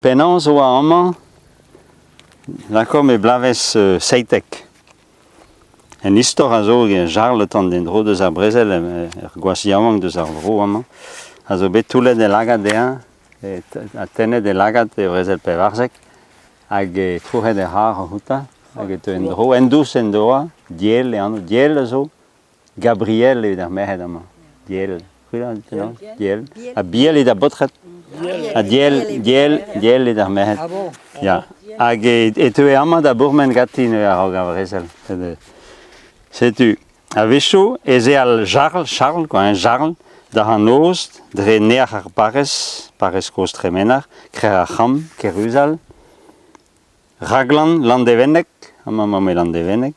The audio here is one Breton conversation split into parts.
penans oa amañ, lako me blavez seitek. En istor a zo jarlet an den dro deus ar brezel, gwaz yaouank deus ar vro amañ, a zo bet toulet e lagad deha, a tenet e lagad e brezel pevarzek, hag trouhet e har huta, hag e en dro, en dous en doa, diel e an, diel a zo, Gabriel evit ar merc'hed amañ, diel, diel, a biel evit ar botret, a diel evit ar merc'hed, ya, hag e teu e amañ da bourmen gatin e ar ar brezel, setu, a vecho eze al Charles, quoi, Charles, da an ost, dre neach ar parez koz tremenar, kre ar cham, keruzal, raglan, landevenek, amañ me landevenek,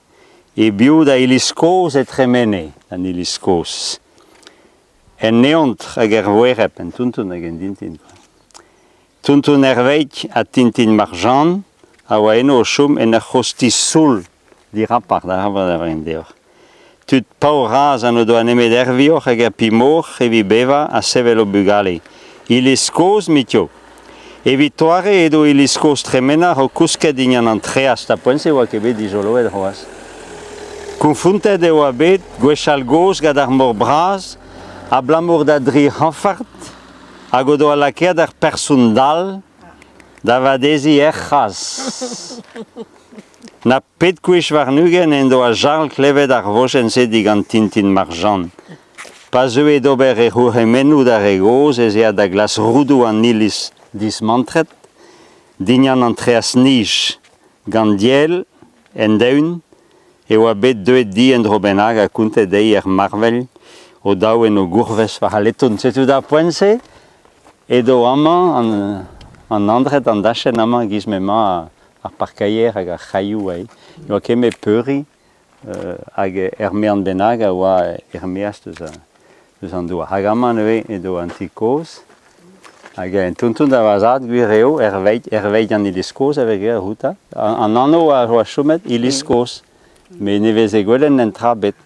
e bio da iliskoz e tremene, an iliskoz. En neontr hag er voerep, en tuntun hag en dintin. Tuntun er veik a tintin marjan, a oa eno o chom en ar c'hosti soul, di rapar, da ravar da vren deoc'h. Tut pao raz an o doa nemet ervioc'h hag er pimor evi beva a sevel o bugale. Iliskoz mitio. Evit toare edo iliskoz tremenar o kousket dignan an treas, ta poense oa kebet izoloet roaz. Konfuntet eo a bet gwechal goz gad ar mor braz, a blamour da dri hanfart, hag o doa laket ar persoun dal, da vadezi chas. Na pet kwech war nugen en doa jarl klevet ar vochen se digant tintin marjan. Pa zeu e dober e c'houremenoù da regoz eze a da glas roudou an ilis dismantret, dignan an treas nij gant diel en deun, e oa bet deuet di en dro bennak a kountet dei er marvel o daou en o gourvez war a leton. Setu da poense, edo amañ an andret an dachen amañ giz memañ ar parkaier hag ar chaiou ae. Oa kemet peuri hag er me an bennak a oa er meas deus an doa. Hag amañ eo edo an ti koz, hag en tuntun da vazad gwir eo er veik an iliskoz avek er huta. An anno a oa chomet iliskoz. Me nevez e gwelenn en tra bet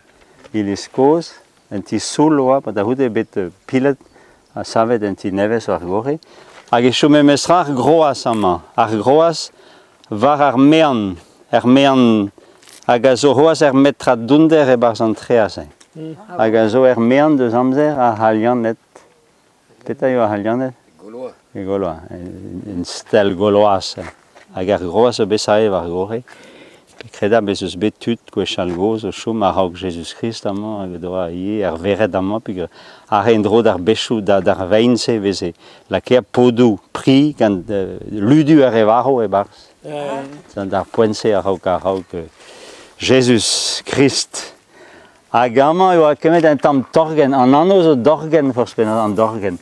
iliskoz, en ti soul oa, pa da houde bet pilet a savet en ti nevez war gore. Hag e chome mestra ar groaz amañ. Ar groaz var ar mean, hag a zo roaz er metra dunder e barz an treaz. Hag a zo er mean deus amzer a halianet. Peta eo a halianet? Goloa. E goloa, en stel goloaz. Hag ar groaz o besae war gore. Kreda bez eus bet tut gwechal goz o chom a raok Jesus Christ amañ hag doa ie er veret amañ pig ar en dro d'ar bechou d'ar veinse veze laker podou pri gant ludu ar evaro e barz. D'ar poense a raok Jesus Christ. Hag amañ eo a kemet en tamm torgen, an anno zo dorgen forspenat an dorgen.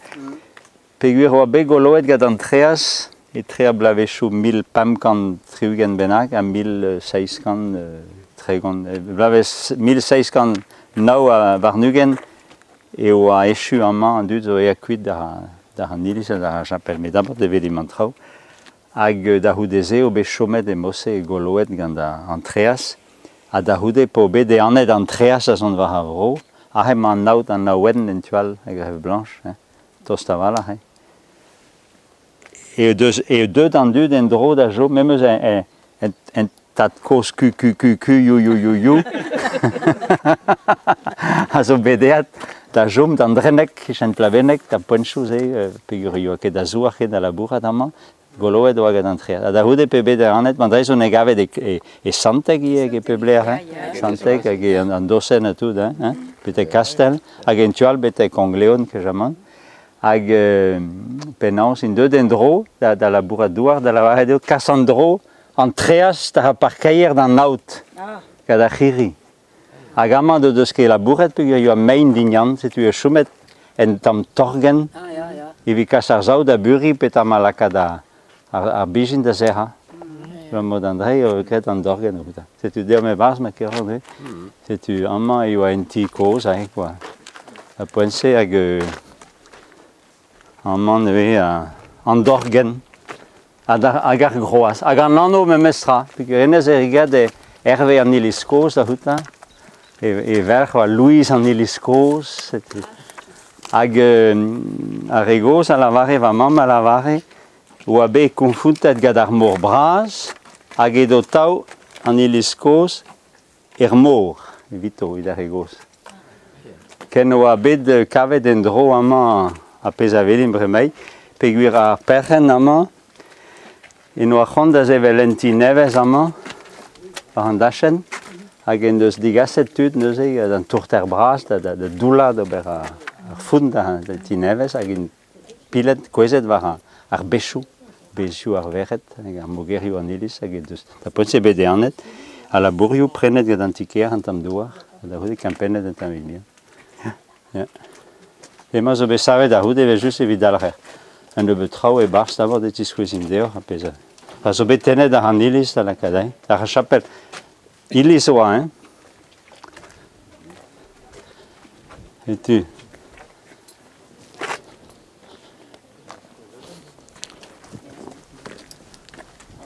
Peogwir oa bet goloet gant an treas, e tre blavechou 1500 triugen bennak a 1600 tregon. Blavez 1600 nao a varnugen e oa echu amañ an dud zo e a kuit da an ilis a da chapel. Me d'abord de vet iman traoù. Hag da houdeze o bet chomet e mosse e goloet gant an treas. A da houde po bet e anet an treas a zon war a vro. A hem an naout an naouen en tual hag a rev blanche. Tost a vala. E deud an dud en dro da jo, même eus en tad koz you. A zo bedeat da jom d'an drenek, chen plavenek, da poenchou ze, pegur eo ket da zouar ket da labourat amañ, goloet oa gant an tread. A da houde pe bet ar anet, mandreiz on e gavet e santek e pe bler, santek hag an dosen a tout, pete kastel, hag en tual bete kongleon ke jamant. Hag penaos in deud en dro, da labourat douar, da lavaret eo kas an dro, an treas da parkaier d'an naout, kad a c'hiri. Hag amañ deus ket labouret peogwir eo a mein dignan, setu eo chomet en tamm torgen, evit kas ar zaout a buri pet ar malakad ar bijin da zerha. Mod an dre eo kret an dorgen o bouta. Setu deo me bars ma kerod, setu amañ eo a en ti koz, quoi. A poense hag amañ eo an dorgen, hag ar groaz. Hag an anno me mestra, peogwir enez e rigad herve an iliskoz da houta, e verc'h oa Louise an iliskoz, hag a regoz a lavare, va mam a lavare, oa bet konfuntet gant ar mor braz, hag edo tau an iliskos mor, evito id ar egos. Ken oa bet kavet en dro amañ a pez a velin bremei, peogwir ar perc'hen amañ, en oa c'hant da zevel lentinevez amañ, war an dachen, hag en deus digaset tud neuze an tourter braz da doula d'ober ar fund da tinevez hag en pilet kwezet war ar bechou ar verret, hag ar mogerioù an iliz hag en deus. Da poent se bet eanet, a labourioù prenet gant an tiker an tam douar, da houde kempennet an tam ilian. Ja. Ema zo bet savet a houde ve just evit dalrer. An eube trao e barz d'abord de tiskouezim deoc'h a pezet. Pa zo bet tenet ar an iliz da la kadai, ar chapel. Iliz oa, hein. Et tu.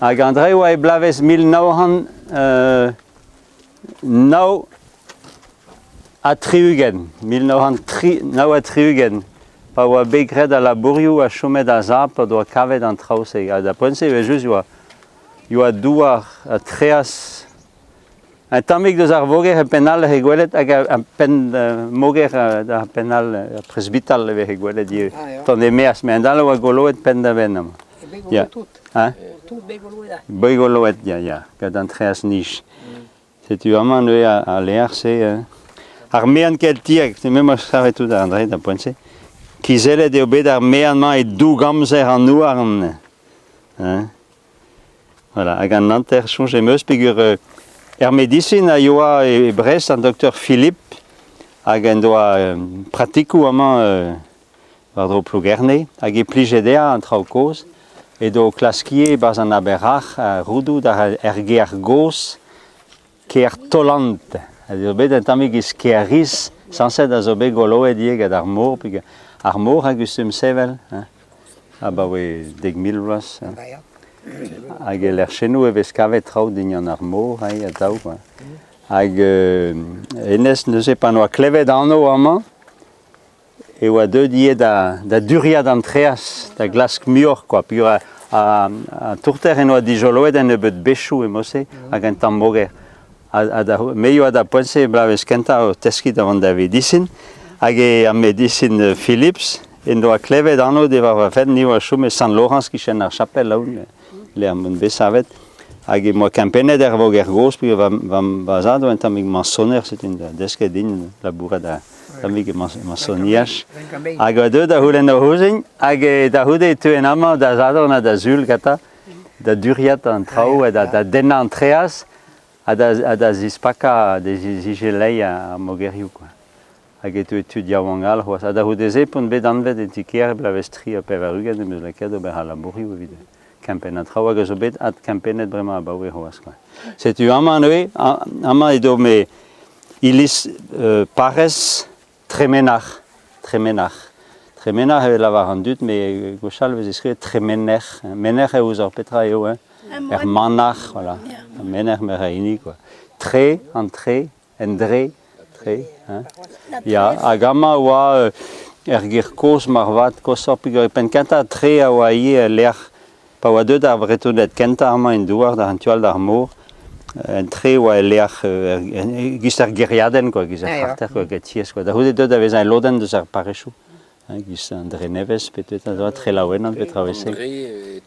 Hag André oa e blavez 1909 a triugen, 1909 a triugen. Pa oa begret a labourioù a chomet a zap o doa kavet an traouseg. Da poent se just oa douar a treas. Un tammig deus ar voger e penal e gwelet hag a pen moger da penal presbital e gwelet ton e meas, me an dal oa goloet pen da ben am. E begoloet tout. Hein? Tout begoloet da. Begoloet, ya, gant an treas niche. Setu amañ eus a leer se... Ar mean ket tiek, se mem a savet tout da André da poent se. Kizelet eo bet ar mean ma e dou gamzer an nouarn. Voilà, hag an nanter chonj emeus peogwir... medicine a yoa e Brest an docteur Philippe hag en doa pratikou amañ war dro plougerne hag e plijede an traoù koz e do klaskier baz an aberrach a roudou da erge ar gos ke ar tolant. A zo bet en tammig is ke ar riz sanset a zo bet goloet ie gant ar mor, ar mor hag ustum sevel. Ah ba oe 10.000 vloaz. Hag l'er chenou e vez kavet traoù dignan ar mor a daou. Hag enez neuze pan oa klevet anno amañ e oa deud ie da duriad an treas, da glask muor, pigur a tourter en oa dijoloet en ebeut bechou e mose hag en tamm moger. Me oa da poent se blavez kenta o teskit avant da medicine hag e am medicine Philips en doa klevet anno de war fet ni oa chom e San Laurence ki chen ar chapel laoun. Le am bet savet, hag e moa kempennet er voger gos, pe vam bazad oa en tammig maçonner, setin da desket din labouret da tammig maçonniach. Hag oa deud da houlen o hozing, hag da houde tu en amañ da zador na da zul gata, da duriat an traoù, da denna an treas, da zispaka, da zigelei a mogerioù. Hag tu etud yaouangal, da houde ze pont bet anvet en tiker blavez tri a pevaruget, emeus laket ober a labourioù evit. Kempennet traoù hag a zo bet at kempennet bremañ a baoe c'hoaz. Setu amañ eue, amañ edo me iliz parez tremenach. Tremenach e lavar an dud, me gochal vez eskrivet tremenech. Menech e ouz ar petra eo, er manach, voilà. Menech mer a ini, quoi. Tre, an tre, en dre, tre. Ya, hag amañ oa gir koz mar vat, kosor pigur e pen kenta tre a oa ie leer. Pa oa deud ar bretonet kenta amañ en douar d'ar an tual d'ar mor, en tre oa leer gist ar geriaden, gist ar farter, getiez. Da houde deud a vez an loden deus ar parechou. Gist an dre nevez, petet a doa tre laouen an petra veseg.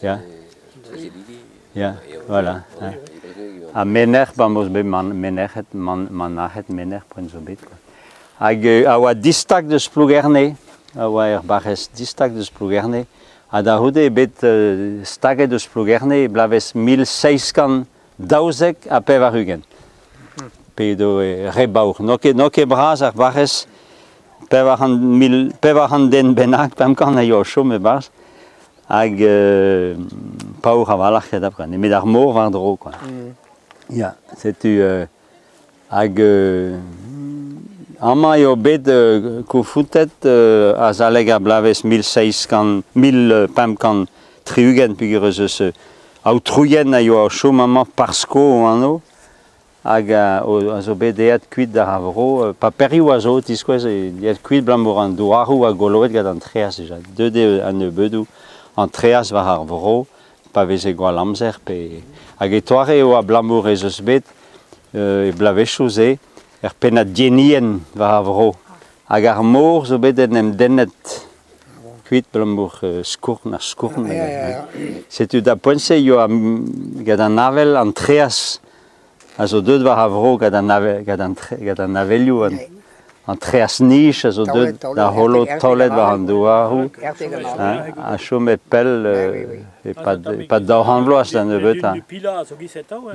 Ya, voilà. A mener, ba moz bet menechet, manachet, mener, poen zo bet. Hag a oa distak deus plougerne, a oa er barrez distak deus plougerne, a da houde e bet staget eus plougerne blavez 1600 a pevarugen. Pe edo rebaour. Nok e braz ar barrez pevaran den bennak, pemkan a yo chom e barz, hag paour a valach ket apren. Emet ar mor war dro, quoi. Ya, setu hag... Amañ eo bet koufutet a zaleg a blavez 1500 triugen peogwir eus aoutrouien a yo a chom amañ parsko o anno hag a zo bet eat kuit da avro, pa perioù a zo tiskouez eat kuit blamour an douarou a goloet gant an treas deja. Deud an ebeudou treas war ar vro, pa veze gwal amzer, hag e toare eo a blamour ez eus bet, e blavechou ze, penna dienien war ar vro. Hag ar mor zo bet en em dennet, kuit blamour skourn ar skourn. Setu da poense yo gad an navel an treas, a zo deud war ar vro gad an navelioù an treas niche, a zo deud da holo tolet war an douarou. A chom e pell e pad daour an vloaz da nebeut.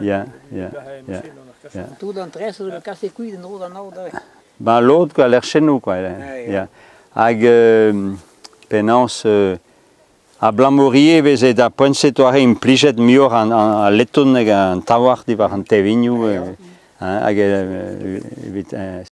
Ya. Tout an tres, le casse kuit en rood an oud. Ben l'autre, quoi, l'air chez nous, quoi. Hag penance a blamourier veze da poense toare implijet mior an leton hag an tawar di war an tevignou. Hag